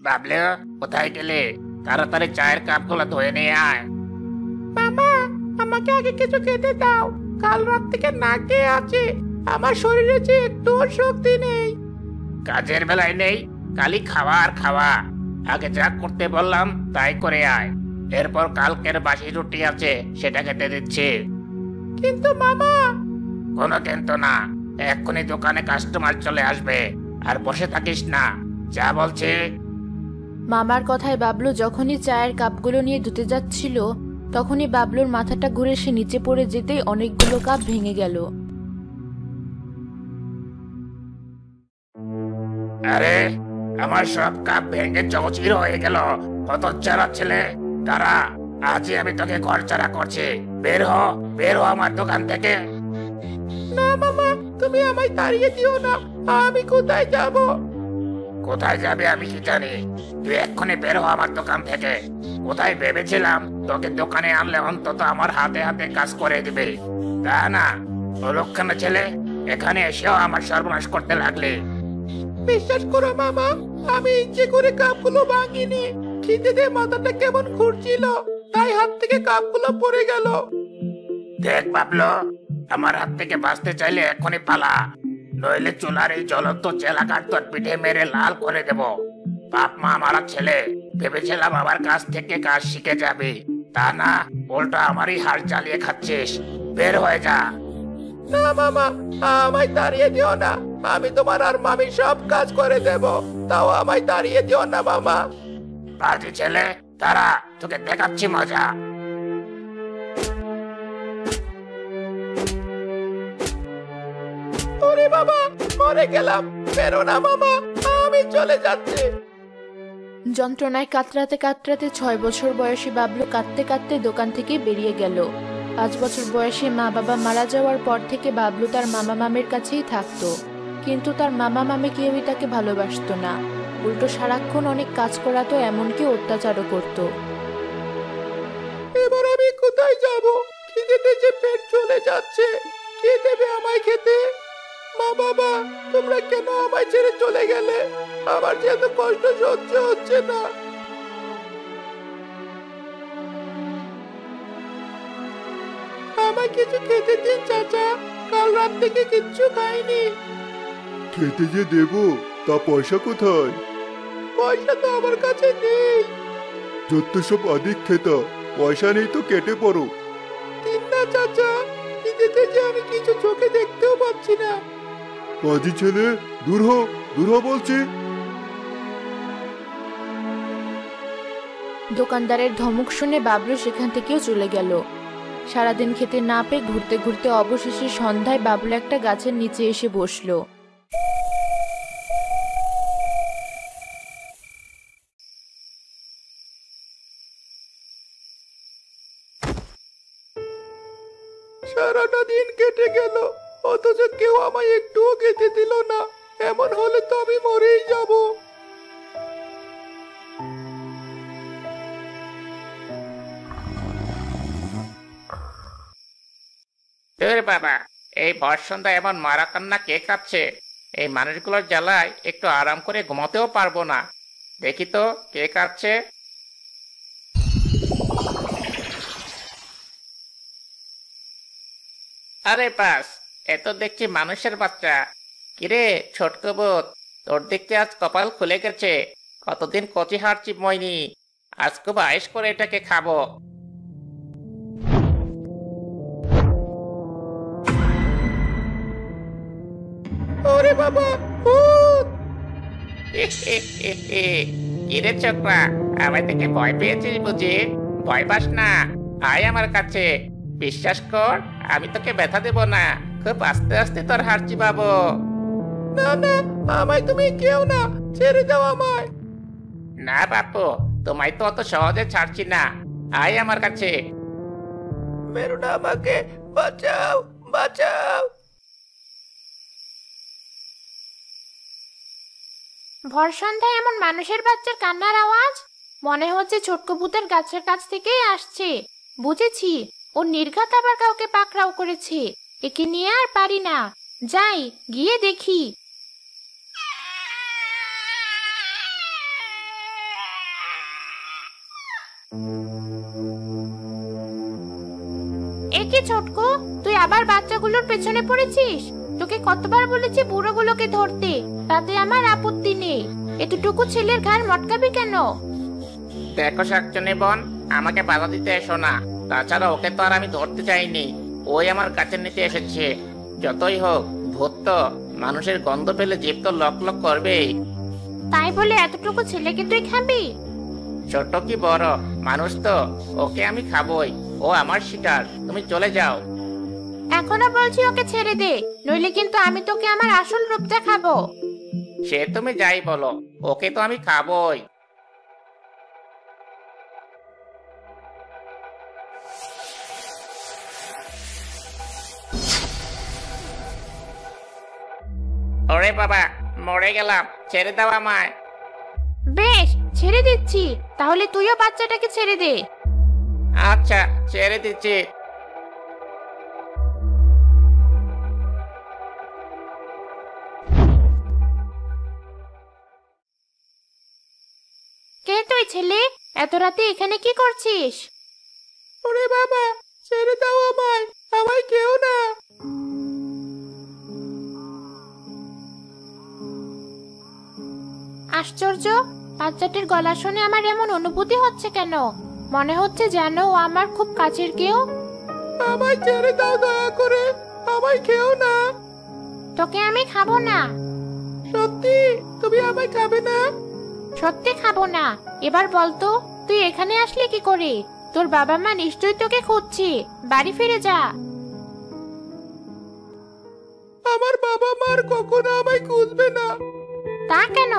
বাবলু, কোথায় গেলে? তাড়াতাড়ি চায়ের কাপগুলো ধুয়ে নিয়ে আয়। মামা, আমাকে আগে কিছু খেতে দাও। কাল রাত থেকে না খেয়ে আছি। আমার শরীরে যে একটু শক্তি নেই। কাজের বেলায় নেই, খালি খাওয়া আর খাওয়া। আগে যা করতে বললাম তাই করে আয়। এরপর কালকের বাসি রুটি আছে, সেটা খেতে দিচ্ছি। কিন্তু মামা। কোনো কিন্তু না। এক্ষুনি দোকানে কাস্টমার চলে আসবে, আর বসে থাকিস না। যা বলছি। মামার কথায় বাবলু যখনই চায়ের কাপগুলো নিয়ে ধুতে যাচ্ছিল, তখনই বাবলুর মাথাটা ঘুরে সে নিচে পড়ে যেতেই অনেকগুলো কাপ ভেঙে গেল। আরে, আমার সব কাপ ভেঙে চৌচির হয়ে গেল। হতচ্ছাড়া ছেলে, দাঁড়া। আজই আমি তোকে ঘরছাড়া করছি। বের হ, বের হ আমার দোকান থেকে। না মামা, তুমি আমায় তাড়িয়ে দিও না। আমি কোথায় যাব? কোথায় যাবে আমি কি জানি? তুই এক্ষুনি বের হ আমার দোকান থেকে। কোথায় ভেবেছিলাম তোকে দোকানে আনলে অন্তত আমার হাতে হাতে কাজ করে দিবে, তা না। অলক্ষণে ছেলে, এখানে এসেও আমার সর্বনাশ করতে লাগলে। বিশ্বাস করো মামা, আমি ইচ্ছে করে কাপগুলো ভাঙিনি। খিদেতে মাথাটা কেমন ঘুরছিল, তাই হাত থেকে কাপগুলো পড়ে গেল। দেখ বাবলু, আমার হাত থেকে বাঁচতে চাইলে এক্ষুনি পালা, নইলে চুলার এই জ্বলন্ত চেলাকার তোর পিঠে মেরে লাল করে দেব। বাপ মা মারা ছেলে, ভেবেছিলাম আমার কাছ থেকে কাজ শিখে যাবে, তা না, উল্টো আমারই হাল চালিয়ে খাচ্ছিস। বের হয়ে যা। না মামা, আমায় তাড়িয়ে দিও না। আমি তোমার আর মামির সব কাজ করে দেব, তাও আমায় তাড়িয়ে দিও না মামা। বাজে ছেলে, তারা তোকে দেখাচ্ছি মজা। ওরে বাবা, মরে গেলাম। বেরো না মামা, আমি চলে যাচ্ছি। যন্ত্রণায় কাতরাতে কাতরাতে 6 বছর বয়সী বাবলু কাঁদতে কাঁদতে দোকান থেকে বেরিয়ে গেল। 5 বছর বয়সে মা বাবা মারা যাওয়ার পর থেকে বাবলু তার মামা মামির কাছেই থাকতো, কিন্তু তার মামা মামি কেউই তাকে ভালোবাসতো না। উল্টো সারাক্ষণ অনেক কাজ করাতো, এমনকি অত্যাচারও করতো। এবার আমি কোথায় যাব? খিদেতে যে পেট চলে যাচ্ছে। কে দেবে আমায় খেতে? মা বাবা, তোমরা কেন আমায় ছেড়ে চলে গেলে? আমার যে এত কষ্ট সহ্য হচ্ছে না। আমায় কিছু খেতে দিন চাচা, কাল রাত থেকে কিচ্ছু খাইনি। খেতে যে দেবো, তা পয়সা কোথায়? পয়সা তো আমার কাছে নেই। যত সব আদিক খেতা, পয়সা নেই তো কেটে পড়ো। দিন না চাচা, খিদেতে যে আমি কিছু চোখে দেখতেও পাচ্ছি না। পাজি ছেলে, দূর হ, দূর হ বলছি। দোকানদারের ধমক শুনে বাবলু সেখান থেকেও চলে গেল। সারাদিন খেতে না পেয়ে ঘুরতে ঘুরতে অবশেষে সন্ধ্যায় বাবলু একটা গাছের নিচে এসে বসলো। সারাটা দিন কেটে গেল, অথচ কেউ আমায় একটুও খেতে দিল না। এমন হলে তো আমি মরেই যাব। বাবা, এই ভর সন্ধ্যা এমন মারা কান্না কে কাঁদছে? এই মানুষগুলোর জ্বালায় একটু আরাম করে ঘুমাতেও পারবো না। দেখি তো কে কাঁদছে। আরে বাস, এত দেখছি মানুষের বাচ্চা। কিরে ছোট্ট বোধ, তোর দেখতে আজ কপাল খুলে গেছে। কতদিন কচি হারছি ময়নি, আজ খুব আয়েশ করে এটাকে খাবো। ওরে বাবা, ভূত! কিরে ছোকরা, আমায় থেকে ভয় পেয়েছিস বুঝি? ভয় পাস না, আয় আমার কাছে। বিশ্বাস কর, আমি তোকে ব্যথা দেব না। খুব আস্তে আস্তে তোর হার চিবাবো। না না, আমায় তুমি কেউ না, ছেড়ে দাও আমায়। না বাপু, তোমায় তো অত সহজে ছাড়ছি না। আয় আমার কাছে। মেরো না আমাকে, বাঁচাও, বাঁচাও। ভর সন্ধ্যায় এমন মানুষের বাচ্চার কান্নার আওয়াজ মনে হচ্ছে ছোটকো ভূতের গাছের কাছ থেকেই আসছে। বুঝেছি, ও নির্ঘাত আবার কাউকে পাকড়াও করেছে। একে নিয়ে আর পারি না, যাই গিয়ে দেখি। এ কি ছোটকু, তুই আবার বাচ্চাগুলোর পেছনে পড়েছিস? তোকে কতবার বলেছি বুড়োগুলোকে ধরতে, তাতে আমার আপত্তি নেই। এতটুকু ছেলের ঘাড় মটকাবি কেন? দেখো শাকচুনি বোন, আমাকে বাধা দিতে এসো না। তাছাড়া ওকে তো আর আমি ধরতে চাইনি, ওই আমার কাছে নিতে এসেছে। যতই হোক ভূত তো, মানুষের গন্ধ পেলে জীব তো লক লক করবেই। তাই বলে এতটুকু ছেলেকে তুই খাবি? ছোট কি বড়, মানুষ তো, ওকে আমি খাবই। ও আমার শিকার, তুমি চলে যাও। এখনো বলছি ওকে ছেড়ে দে, নইলে কিন্তু আমি তোকে আমার আসল রূপ দেখাবো। সে তুমি যাই বলো, ওকে তো আমি খাবই। ওরে বাবা, মরে গেলাম, ছেড়ে দাও আমায়। বেশ, ছেড়ে দিচ্ছি, তাহলে তুইও বাচ্চাটাকে ছেড়ে দে। আচ্ছা, ছেড়ে দিচ্ছি। কে তুই ছেলে? এত রাতে এখানে কি করছিস? ওরে বাবা, ছেড়ে দাও আমায়, আমায় কেউ না। আশ্চর্য, বাচ্চাটির গলা শুনে আমার এমন অনুভূতি হচ্ছে কেন? মনে হচ্ছে যেন ও আমার খুব কাছের কেউ। আমায় ছেড়ে দাও দয়া করে, আমায় কেউ না। তোকে আমি খাবো না। সত্যি তুমি আমায় খাবে না? সত্যি খাবো না। এবার বলতো, তুই এখানে আসলি কি করে? তোর বাবা মা নিশ্চয়ই তোকে খুঁজছে, বাড়ি ফিরে যা। আমার বাবা মার কখনো আমায় খুঁজবে না। তা কেন?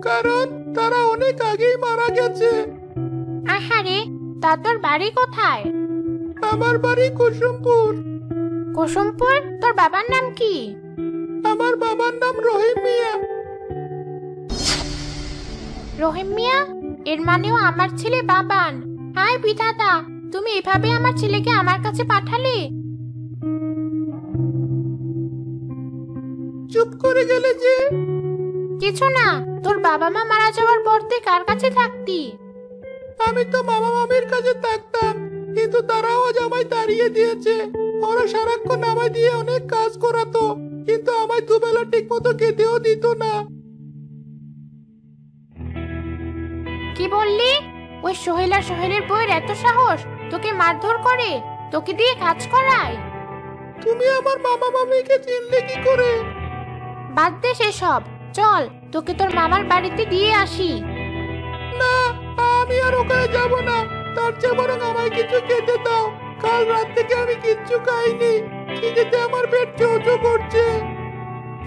কারণ তারা অনেক আগেই মারা গেছে। আহারে, তা তোর বাড়ি কোথায়? আমার বাড়ি কুসুমপুর। কুসুমপুর? তোর বাবার নাম কি? আমার বাবার নাম রহিম মিয়া। রহিম মিয়া? এর মানেও আমার ছেলে বাবান। হায় বিধাতা, তুমি এভাবে আমার ছেলেকে আমার কাছে পাঠালে? চুপ করে গেলে যে? কিছু না, তোর বাবা মা মারা যাওয়ার পর তুই কার কাছে থাকতি? আমি তো মামা মামির কাছে থাকতাম, কিন্তু তারাও আজ আমায় তাড়িয়ে দিয়েছে। ওরা সারাক্ষণ আমায় দিয়ে অনেক কাজ করাতো, কিন্তু আমায় দুবেলা ঠিক মতো খেতেও দিত না। কি বললি? ওই সোহেলের বউয়ের এত সাহস, তোকে মারধর করে, তোকে দিয়ে কাজ করায়? তুমি আমার মামা মামিকে চিনলে কি করে? বাদ দে সেসব, চল তোকে তোর মামার বাড়িতে দিয়ে আসি। না, আমি আর ওখানে যাব না। তার চেয়ে বরং আমায় কিছু খেতে দাও। কাল রাত থেকে আমি কিচ্ছু খাইনি, খিদেতে আমার পেট চোচো করছে।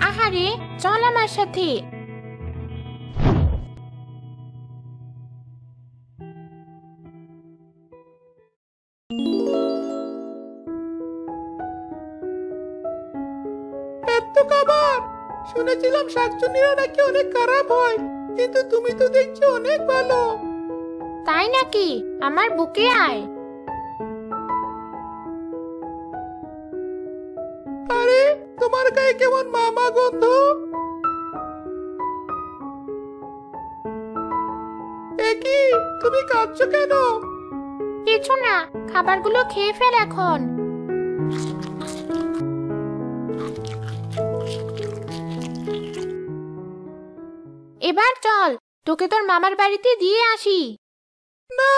আহারে, চল আমার সাথে। এত খাবার! শুনেছিলাম শাকচুন্নিরা নাকি অনেক খারাপ হয়, কিন্তু তুমি তো দেখছি অনেক ভালো। তাই নাকি? আমার বুকে আয়। আরে, তোমার গায়ে কেমন মামা গন্ধ। একি, তুমি কাঁদছো কেন? কিছু না, খাবারগুলো খেয়ে ফেল এখন। এবার চল, তোকে তোর মামার বাড়িতে দিয়ে আসি। না,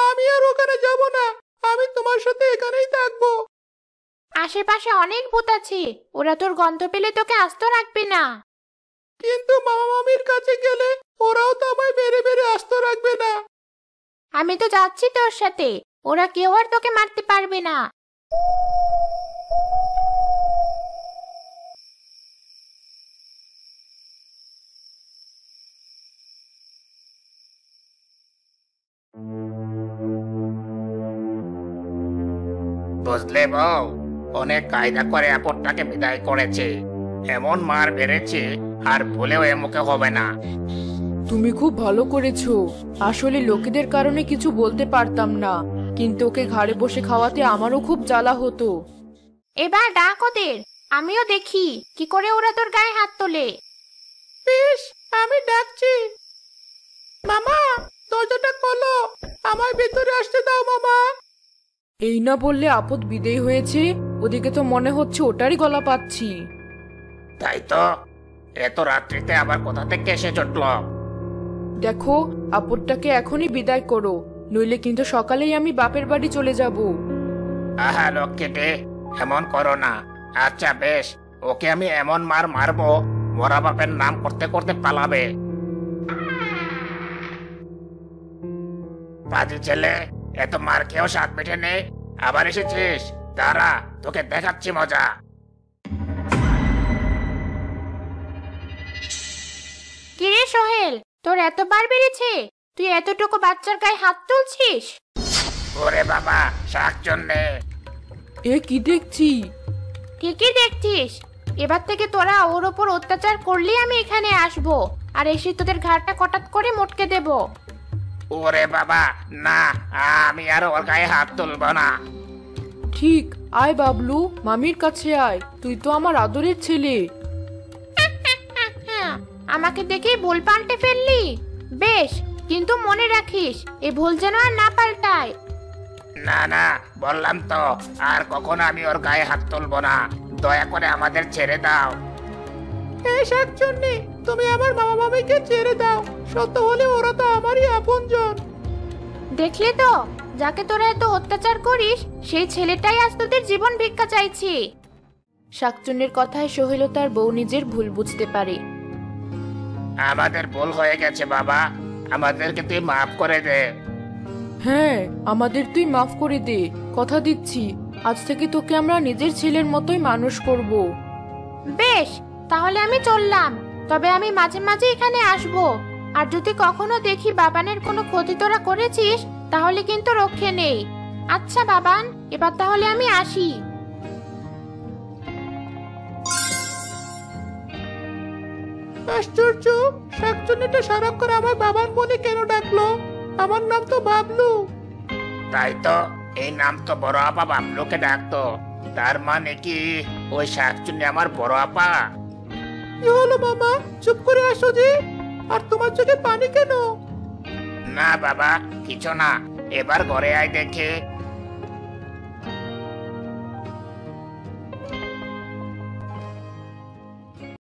আমি আর ওখানে যাব না। আমি তোমার সাথে এখানেই থাকবো। আশেপাশে অনেক ভূত আছে, ওরা তোর গন্ধ পেলে তোকে আস্ত রাখবে না। কিন্তু মামা মামির কাছে গেলে ওরাও তো আমায় মেরে মেরে আস্ত রাখবে না। আমি তো যাচ্ছি তোর সাথে, ওরা কেউ আর তোকে মারতে পারবে না। বুঝলে বউ, অনেক কায়দা করে আপদটাকে বিদায় করেছে। এমন মার বেড়েছে, আর ভুলেও এ মুখে হবে না। তুমি খুব ভালো করেছো। আসলে লোকেদের কারণে কিছু বলতে পারতাম না, কিন্তু ওকে ঘাড়ে বসে খাওয়াতে আমারও খুব জ্বালা হতো। এবার ডাক ওদের, আমিও দেখি কি করে ওরা তোর গায়ে হাত তোলে। বেশ, আমি ডাকছি। মামা, দরজাটা খোলো, আমায় ভেতরে আসতে দাও মামা। এই না বললে আপদ বিদেয় হয়েছে, ওদিকে তো মনে হচ্ছে ওটারই গলা পাচ্ছি। তাই তো, এত রাত্রিতে আবার কোথা থেকে এসে জুটল? দেখো, আপদটাকে এখনই বিদায় করো, নইলে কিন্তু সকালেই আমি বাপের বাড়ি চলে যাব। আহা লক্ষ্মীটি, এমন করো না। আচ্ছা বেশ, ওকে আমি এমন মার মারবো, মরা বাপের নাম করতে করতে পালাবে। পাজি ছেলে, এত মার খেয়েও স্বাদ মিটে নেই, আবার এসেছিস? দাঁড়া, তোকে দেখাচ্ছি মজা। কিরে সোহেল, তোর এতবার বেড়েছে? তুই এতটুকু বাচ্চার গায়ে হাত তুলছিস? ওরে বাবা, শাকচন্নে! এ কি দেখছি? ঠিকই দেখছিস। এবার থেকে তোরা ওর ওপর অত্যাচার করলেই আমি এখানে আসবো, আর এসে তোদের ঘাড়টা কটাত করে মটকে দেব। ওরে বাবা, না, আমি আর ওর গায়ে হাত তুলবো না। ঠিক, আয় বাবলু, মামির কাছে আয়, তুই তো আমার আদরের ছেলে। আমাকে দেখে ভুল পাল্টে ফেললি? বেশ, কিন্তু মনে রাখিস, এ ভুল যেন আর না পাল্টায়। না না, বললাম তো, আর কখনো আমি ওর গায়ে হাত তুলবো না। দয়া করে আমাদের ছেড়ে দাও। এই শাকচুন্নি, তুমি আমার মামা মামিকে ছেড়ে দাও। সত্য হলে ওরা তো আমারই আপনজন। দেখলি তো, যাকে তোরা এত অত্যাচার করিস, সেই ছেলেটাই আজ তোদের জীবন ভিক্ষা চাইছি। শাকচুন্নির কথায় সোহেল ও তার বউ নিজের ভুল বুঝতে পারে। আমাদের ভুল হয়ে গেছে বাবা, আমাদেরকে তুই মাফ করে দে। হ্যাঁ, আমাদের তুই মাফ করে দে, কথা দিচ্ছি, আজ থেকে তোকে আমরা নিজের ছেলের মতোই মানুষ করব। বেশ, তাহলে আমি চললাম। তবে আমি মাঝে মাঝে এখানে আসব, আর যদি কখনো দেখি বাবানের কোনো ক্ষতি তোরা করেছিস, তাহলে কিন্তু রক্ষে নেই। আচ্ছা বাবান, এবার তাহলে আমি আসি। আশ্চর্য, শাকচুন্নিটা সারাক্ষণ আমার বাবার মনে কেন ডাকলো? আমার নাম তো বাবলু। তাই তো, এই নাম তো বড় আপা বাবলুকে ডাকতো। তার মানে কি ওই শাকচুন্নি আমার বড় আপা? কি হলো মামা, চুপ করে আসো যে? আর তোমার চোখে পানি কেন? না বাবা, কিছু না। এবার ঘরে আয় দেখে